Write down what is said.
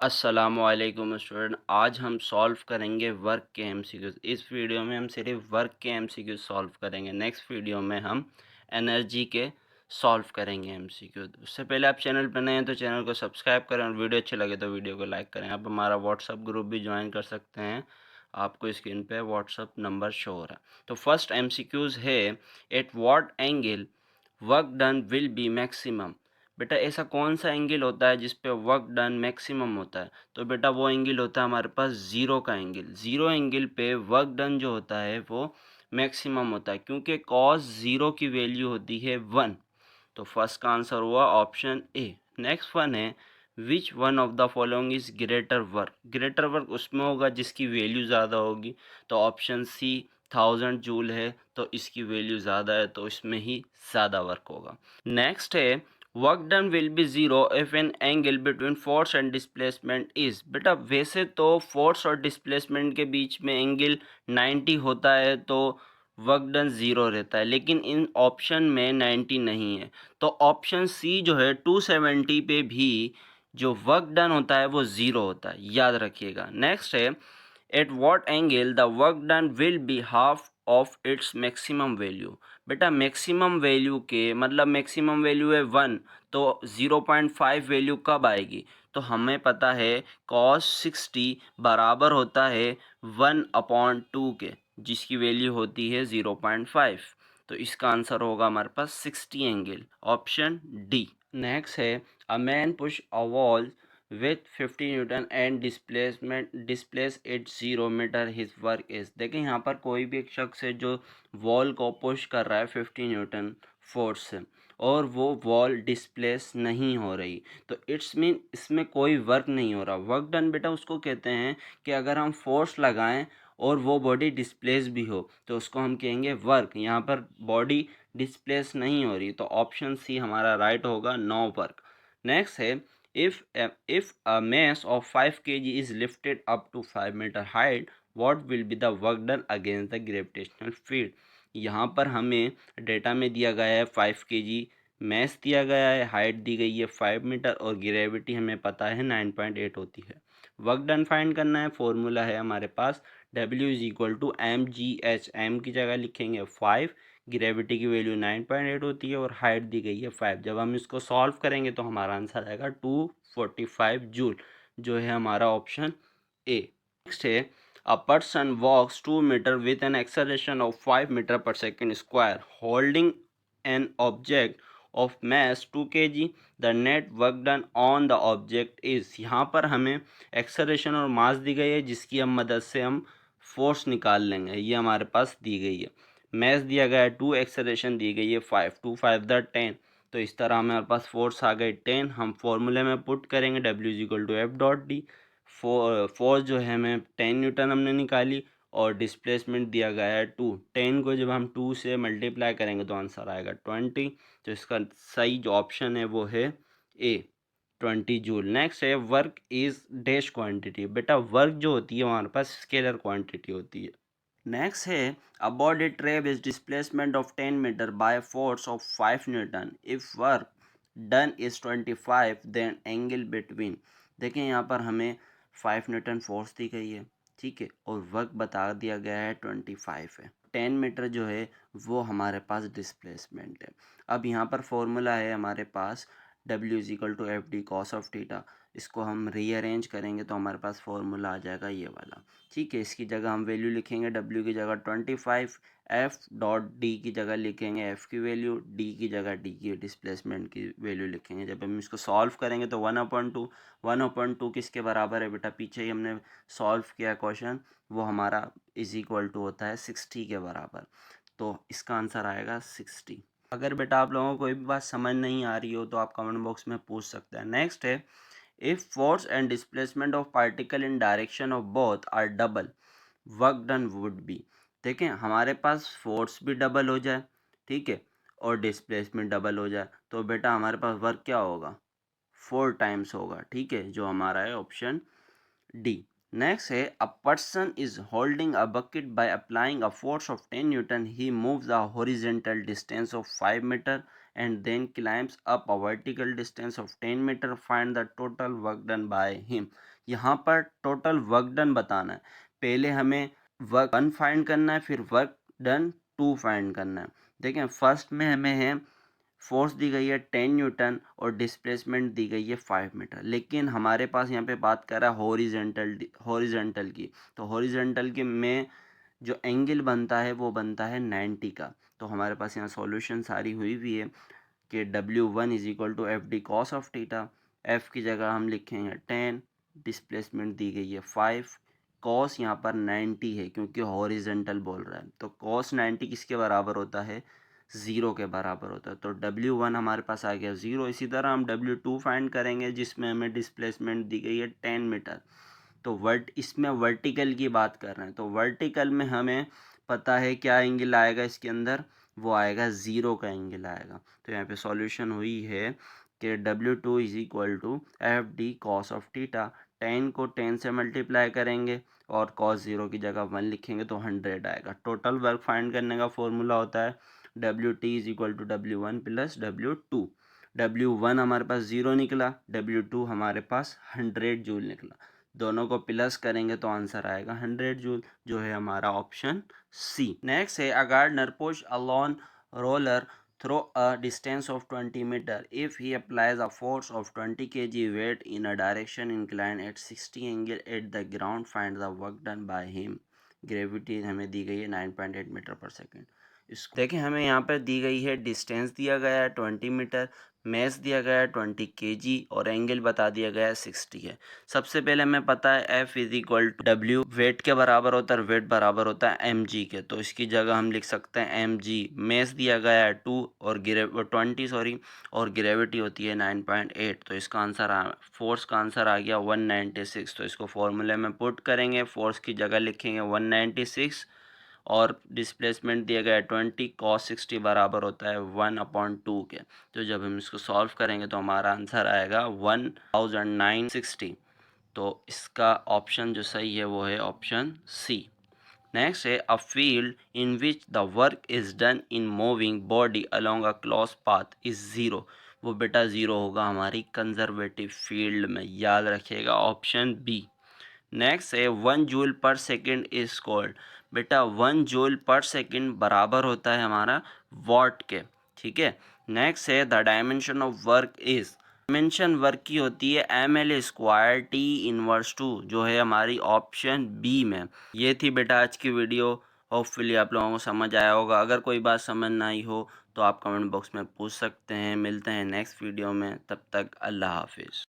अस्सलामुअलैकुम स्टूडेंट। आज हम सॉल्व करेंगे वर्क के एमसीक्यूज। इस वीडियो में हम सिर्फ वर्क के एमसीक्यूज सॉल्व करेंगे। नेक्स्ट वीडियो में हम एनर्जी के सॉल्व करेंगे एमसीक्यूज। उससे पहले आप चैनल पर नए हैं तो चैनल को सब्सक्राइब करें और वीडियो अच्छी लगे तो वीडियो को लाइक करें। आप हमारा व्हाट्सअप ग्रुप भी ज्वाइन कर सकते हैं। आपको स्क्रीन पे व्हाट्सअप नंबर शो हो रहा है। तो फर्स्ट एमसीक्यूज है, at what angle work done will be maximum. बेटा ऐसा कौन सा एंगल होता है जिस पे वर्क डन मैक्सिमम होता है? तो बेटा वो एंगल होता है हमारे पास ज़ीरो का एंगल। ज़ीरो एंगल पे वर्क डन जो होता है वो मैक्सिमम होता है, क्योंकि कॉस ज़ीरो की वैल्यू होती है 1। तो फर्स्ट का आंसर हुआ ऑप्शन ए। नेक्स्ट वन है, which one of the following is greater work. Greater work उसमें होगा जिसकी वैल्यू ज़्यादा होगी। तो ऑप्शन सी 1000 जूल है, तो इसकी वैल्यू ज़्यादा है तो इसमें ही ज़्यादा वर्क होगा। नेक्स्ट है, work done will be zero if an angle between force and displacement is. बेटा वैसे तो फोर्स और डिस्प्लेसमेंट के बीच में एंगल 90 होता है तो वर्क डन ज़ीरो रहता है, लेकिन इन ऑप्शन में 90 नहीं है। तो ऑप्शन सी जो है 270 पे भी जो वर्क डन होता है वो ज़ीरो होता है, याद रखिएगा। नेक्स्ट है, at what angle the work done will be half of its maximum value. बेटा मैक्सिमम वैल्यू के मतलब मैक्सिमम वैल्यू है 1, तो 0.5 वैल्यू कब आएगी? तो हमें पता है cos 60 बराबर होता है 1/2 के, जिसकी वैल्यू होती है 0.5। तो इसका आंसर होगा हमारे पास 60 एंगल, ऑप्शन डी। नेक्स्ट है, a man push a wall with 50 newton and displace it 0 metre, his work is. देखें यहाँ पर कोई भी एक शख्स है जो वॉल को पुश कर रहा है 50 न्यूटन फोर्स से, और वो वॉल डिस्प्लेस नहीं हो रही, तो इट्स मीन इसमें कोई वर्क नहीं हो रहा। वर्क डन बेटा उसको कहते हैं कि अगर हम फोर्स लगाएं और वो बॉडी डिस्प्लेस भी हो तो उसको हम कहेंगे वर्क। यहाँ पर बॉडी डिस्प्लेस नहीं हो रही, तो ऑप्शन सी हमारा राइट होगा, नो वर्क। नेक्स्ट है, if a mass of 5 kg is lifted up to 5 meter height, what will be the work done against the gravitational field? यहाँ पर हमें डेटा में दिया गया है 5 kg मैस दिया गया है, हाइट दी गई है 5 मीटर और ग्रेविटी हमें पता है 9.8 होती है। वर्क डन फाइंड करना है, फॉर्मूला है हमारे पास W is equal to mgh। M की जगह लिखेंगे 5, ग्रेविटी की वैल्यू 9.8 होती है और हाइट दी गई है 5। जब हम इसको सॉल्व करेंगे तो हमारा आंसर आएगा 245 जूल, जो है हमारा ऑप्शन ए। नेक्स्ट है, a person walks 2 metre with an acceleration of 5 metre per second square holding an object of mass 2 kg, the net work done on the object is. यहाँ पर हमें acceleration और मास दी गई है जिसकी हम मदद से हम फोर्स निकाल लेंगे, ये हमारे पास दी गई है। मैस दिया गया है 2, एक्सेलरेशन दी गई है 5, 2 5 10। तो इस तरह हमारे पास फोर्स आ गई 10। हम फॉर्मूले में पुट करेंगे W is equal to F dot D. Force जो है हमें 10 न्यूटन हमने निकाली और डिस्प्लेसमेंट दिया गया है 2। 10 को जब हम 2 से मल्टीप्लाई करेंगे तो आंसर आएगा 20। तो इसका सही जो ऑप्शन है वो है ए, 20 जूल। नेक्स्ट है, वर्क इज डैश क्वांटिटी। बेटा वर्क जो होती है हमारे पास स्केलर क्वांटिटी होती है। नेक्स्ट है, a body trap is displacement of 10 meter by a force of 5 Newton. If work done is 25, then angle between। देखें यहाँ पर हमें 5 न्यूटन फोर्स दी गई है, ठीक है, और वर्क बता दिया गया है 25 है। 10 मीटर जो है वो हमारे पास डिस्प्लेसमेंट है। अब यहाँ पर फॉर्मूला है हमारे पास W is equal to F D cos of theta. इसको हम रीअरेंज करेंगे तो हमारे पास फॉर्मूला आ जाएगा ये वाला, ठीक है। इसकी जगह हम वैल्यू लिखेंगे W की जगह 25, एफ डॉट डी की जगह लिखेंगे एफ की वैल्यू, डी की जगह डी की डिस्प्लेसमेंट की वैल्यू लिखेंगे। जब हम इसको सॉल्व करेंगे तो 1/2, 1/2 किसके बराबर है बेटा? पीछे ही हमने सॉल्व किया क्वेश्चन, वो हमारा इज इक्वल टू होता है 60 के बराबर। तो इसका आंसर आएगा 60। अगर बेटा आप लोगों को कोई भी बात समझ नहीं आ रही हो तो आप कमेंट बॉक्स में पूछ सकते हैं। नेक्स्ट है, if force and displacement of particle in direction of both are double, work done would be। देखें हमारे पास फोर्स भी डबल हो जाए, ठीक है, और डिस्प्लेसमेंट डबल हो जाए तो बेटा हमारे पास वर्क क्या होगा? 4 टाइम्स होगा, ठीक है, जो हमारा है ऑप्शन डी। नेक्स्ट है, a person is holding a bucket by applying a force of 10 newton, he moves a horizontal distance of 5 metre and then climbs up a vertical distance of 10 meter, find the total work done by him। यहाँ पर total work done बताना है। पहले हमें work 1 find करना है, फिर work done 2 find करना है। देखें फर्स्ट में हमें है फोर्स दी गई है 10 न्यूटन और डिस्प्लेसमेंट दी गई है 5 मीटर, लेकिन हमारे पास यहाँ पे बात कर रहा है हॉरिजेंटल की। तो हॉरिजेंटल के में जो एंगल बनता है वो बनता है 90 का। तो हमारे पास यहाँ सॉल्यूशन सारी हुई हुई है कि W1 is equal to F D cos of theta. F की जगह हम लिखेंगे 10, डिस्प्लेसमेंट दी गई है 5, कॉस यहाँ पर 90 है क्योंकि हॉरिजेंटल बोल रहा है, तो कॉस 90 किसके बराबर होता है, 0 के बराबर होता है। तो W1 हमारे पास आ गया 0। इसी तरह हम W2 फाइंड करेंगे जिसमें हमें डिस्प्लेसमेंट दी गई है 10 मीटर। तो इसमें वर्टिकल की बात कर रहे हैं, तो वर्टिकल में हमें पता है क्या एंगल आएगा इसके अंदर, वो आएगा 0 का एंगल आएगा। तो यहाँ पे सॉल्यूशन हुई है कि W2 is equal to F D cos of theta. 10 को 10 से मल्टीप्लाई करेंगे और कॉस 0 की जगह 1 लिखेंगे तो 100 आएगा। टोटल वर्क फाइंड करने का फॉर्मूला होता है WT is equal to W1 plus W2। W1 हमारे पास 0 निकला, W2 हमारे पास 100 जूल निकला। दोनों को प्लस करेंगे तो आंसर आएगा 100 जूल, जो है हमारा ऑप्शन सी। नेक्स्ट है a gardener push a lawn roller through a distance of 20 meter if he applies a force of 20 kg weight in a direction inclined at 60 angle at the ground, find the work done by him। Gravity हमें दी गई है 9.8 metre per second. इसको देखें हमें यहाँ पर दी गई है, डिस्टेंस दिया गया है 20 मीटर, मैस दिया गया है 20 kg और एंगल बता दिया गया है 60 है। सबसे पहले हमें पता है F is equal to W weight के बराबर होता है, वेट बराबर होता है mg के, तो इसकी जगह हम लिख सकते हैं mg। मैस दिया गया है 2 और 20 और ग्रेविटी होती है 9.8, तो इसका आंसर फोर्स का आंसर आ गया 196। तो इसको फॉर्मूले में पुट करेंगे, फोर्स की जगह लिखेंगे 196 और डिस्प्लेसमेंट दिया गया है 20, कॉस 60 बराबर होता है 1/2 के। तो जब हम इसको सॉल्व करेंगे तो हमारा आंसर आएगा 1960। तो इसका ऑप्शन जो सही है वो है ऑप्शन सी। नेक्स्ट है a field in which the work is done in moving body along a close path is zero. वो बेटा ज़ीरो होगा हमारी कंजर्वेटिव फील्ड में, याद रखिएगा ऑप्शन बी। नेक्स्ट है 1 जूल पर सेकेंड इज कॉल्ड। बेटा 1 जूल पर सेकेंड बराबर होता है हमारा वॉट के, ठीक है। नेक्स्ट है the dimension of work is, dimension work की होती है ml² T−2, जो है हमारी ऑप्शन बी में। ये थी बेटा आज की वीडियो, होपफुली आप लोगों को समझ आया होगा। अगर कोई बात समझ ना आई हो तो आप कमेंट बॉक्स में पूछ सकते हैं। मिलते हैं नेक्स्ट वीडियो में, तब तक अल्लाह हाफिज़।